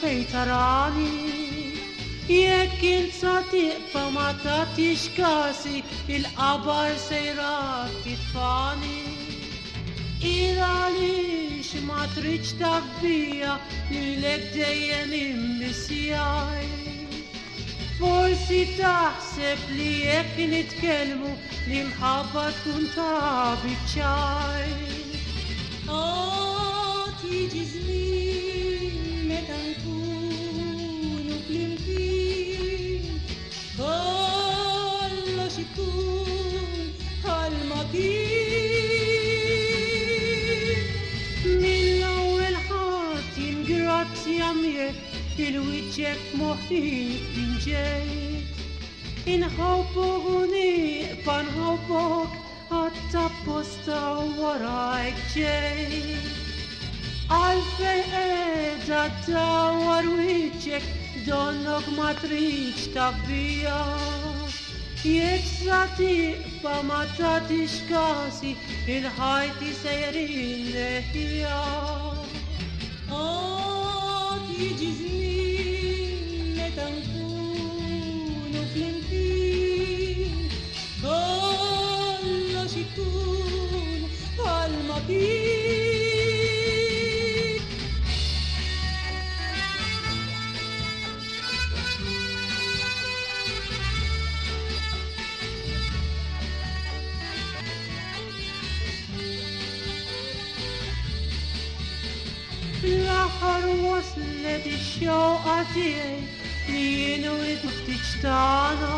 fej tarani. Jekk insa tiqfa ma tatix kasi, il-qabar sejra titfani. Għaliex ma tridx tabbija lilek dejjem immissjaj. Forsi taħseb li jekk nitkellmu li mħabba tkun ta' biċċaj. Tiġi żmien meta nkunu flimkien, kollox ikun bħalma kien. Mill-ewwel ħadd jingrazzja miegħek il-wiċċek moħħi inġejt. Inħobbok u nieqfa nħobbok għatta posta warajk ġejt. Għalfej qiegħda dawwar wiċċek donnok ma tridx tabbija. Jekk sa tiqfa ma tagħtix kasi, il-ħajti sejrin neħija. Tiġi żmien meta nkunu flimkien, kollox ikun bħalma kien. Fl-aħħar waslet ix-xewqa tiegħi li jien urid ftit tagħna.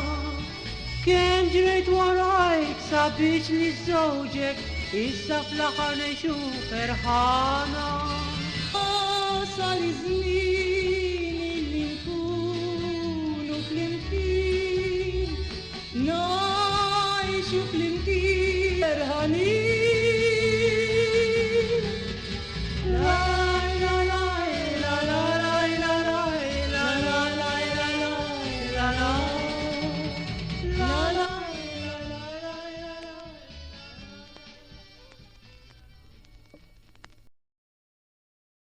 Kemm ġrejt warajk sabiex li żewġek issa fl-aħħar nexu ferħana. Sal iż-żmien li nkunu flimkien, ngħixu flimkien ferħanin.